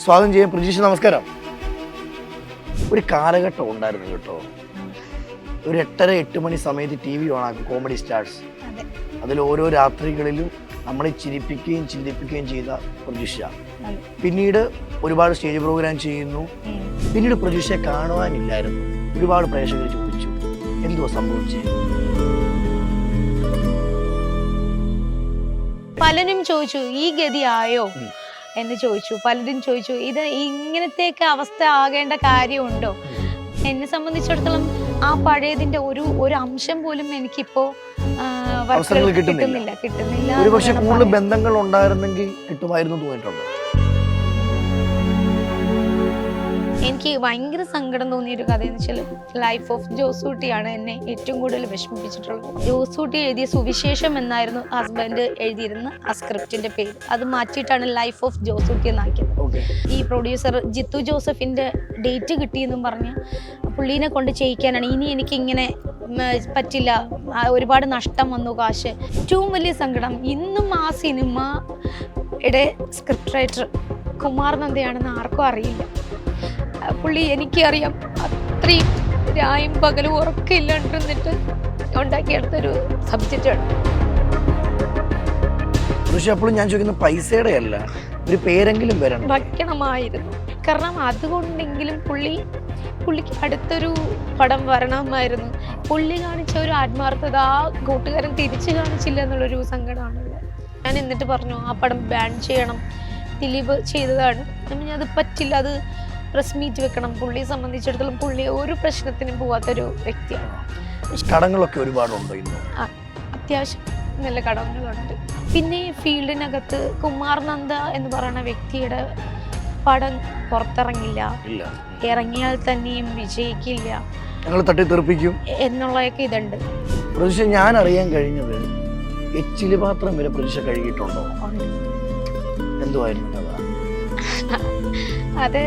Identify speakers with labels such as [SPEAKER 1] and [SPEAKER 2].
[SPEAKER 1] സ്വാഗതം ചെയ്യാൻ. പ്രതീക്ഷ നമസ്കാരം. ഒരു കാലഘട്ടം ഉണ്ടായിരുന്നു കേട്ടോ, ഒരു 8:30-8 മണി സമയത്ത് TV ഓണാക്കും, കോമഡി സ്റ്റാർസ്. അതിൽ ഓരോ രാത്രികളിലും നമ്മളെ ചിരിപ്പിക്കുകയും ചിന്തിപ്പിക്കുകയും ചെയ്ത പ്രതീക്ഷ. പിന്നീട് ഒരുപാട് സ്റ്റേജ് പ്രോഗ്രാം ചെയ്യുന്നു. പിന്നീട് പ്രതീക്ഷയെ കാണുവാനില്ലായിരുന്നു. ഒരുപാട് പ്രേക്ഷകർ ചോദിച്ചു എന്തുവാ സംഭവിച്ചത്.
[SPEAKER 2] പലരും ചോദിച്ചു ഈ ഗതിയായോ എന്ന് ചോദിച്ചു. പലരും ചോദിച്ചു ഇത് ഇങ്ങനത്തെയൊക്കെ അവസ്ഥ ആകേണ്ട കാര്യമുണ്ടോ. എന്നെ സംബന്ധിച്ചിടത്തോളം ആ പഴയതിന്റെ ഒരു അംശം പോലും എനിക്കിപ്പോ കിട്ടുന്നില്ല.
[SPEAKER 1] ഒരുപക്ഷെ കൂടുതൽ ബന്ധങ്ങൾ ഉണ്ടായിരുന്നെങ്കിൽ കിട്ടുമായിരുന്നു തോന്നിയിട്ടുണ്ടോ?
[SPEAKER 2] എനിക്ക് ഭയങ്കര സങ്കടം തോന്നിയൊരു കഥ എന്ന് വെച്ചാൽ ലൈഫ് ഓഫ് ജോസൂട്ടിയാണ് എന്നെ ഏറ്റവും കൂടുതൽ വിഷമിപ്പിച്ചിട്ടുള്ളത്. ജോസൂട്ടി എഴുതിയ സുവിശേഷം എന്നായിരുന്നു ഹസ്ബൻഡ് എഴുതിയിരുന്ന ആ സ്ക്രിപ്റ്റിന്റെ പേര്. അത് മാറ്റിയിട്ടാണ് ലൈഫ് ഓഫ് ജോസൂട്ടി എന്നാക്കിയത്. ഈ പ്രൊഡ്യൂസർ ജിത്തു ജോസഫിന്റെ ഡേറ്റ് കിട്ടിയെന്നും പറഞ്ഞ് പുള്ളീനെ കൊണ്ട് ചെയ്യിക്കാനാണ്. ഇനി എനിക്കിങ്ങനെ പറ്റില്ല, ഒരുപാട് നഷ്ടം വന്നു, കാശ്. ഏറ്റവും വലിയ സങ്കടം ഇന്നും ആ സിനിമയുടെ സ്ക്രിപ്റ്റ് റൈറ്റർ കുമാർ നന്ദയാണെന്ന് ആർക്കും അറിയില്ല. പുള്ളി എനിക്കറിയാം അത്രയും രായും പകലും ഉറക്കമില്ലാണ്ടിരുന്നിട്ട് ഉണ്ടാക്കിയെടുത്തൊരു സബ്ജക്റ്റാണ്.
[SPEAKER 1] പക്ഷെ അപ്പോഴും ഞാൻ ചോദിക്കുന്ന പൈസയുടെ അല്ല, ഒരു പേരെങ്കിലും
[SPEAKER 2] വയ്ക്കണമായിരുന്നു. കാരണം അതുകൊണ്ടെങ്കിലും പുള്ളിക്ക് അടുത്തൊരു പടം വരണമായിരുന്നു. പുള്ളി കാണിച്ച ഒരു ആത്മാർത്ഥത ആ കൂട്ടുകാരൻ തിരിച്ചു കാണിച്ചില്ല എന്നുള്ളൊരു സങ്കടമാണുള്ളത്. ഞാൻ എന്നിട്ട് പറഞ്ഞു ആ പടം ബാൻ ചെയ്യണം, ദിലീപ് ചെയ്തതാണ്, അത് പറ്റില്ല, അത് പ്രസ് മീറ്റ് വെക്കണം. പുള്ളിയെ സംബന്ധിച്ചിടത്തോളം പുള്ളി ഒരു പ്രശ്നത്തിനും പോവാത്തൊരു വ്യക്തിയാണ്.
[SPEAKER 1] കടങ്ങളൊക്കെ ഒരുപാടുണ്ടോ?
[SPEAKER 2] അത്യാവശ്യം നല്ല കടങ്ങളുണ്ട്. പിന്നെ ഫീൽഡിനകത്ത് കുമാർ നന്ദ എന്ന് പറയുന്ന വ്യക്തിയുടെ പടം പുറത്തിറങ്ങില്ല, ഇറങ്ങിയാൽ തന്നെയും വിജയിക്കില്ല,
[SPEAKER 1] ഞങ്ങൾ തട്ടിത്തെറിപ്പിക്കും എന്നുള്ളതൊക്കെ
[SPEAKER 2] ഇതുണ്ട്.
[SPEAKER 1] പ്രതീക്ഷ ഞാൻ അറിയാൻ കഴിഞ്ഞത് എച്ചില് പാത്രം വരെ പ്രതീക്ഷ കഴുകിയിട്ടുണ്ടോ? എന്തുവായിരുന്നു
[SPEAKER 2] അത്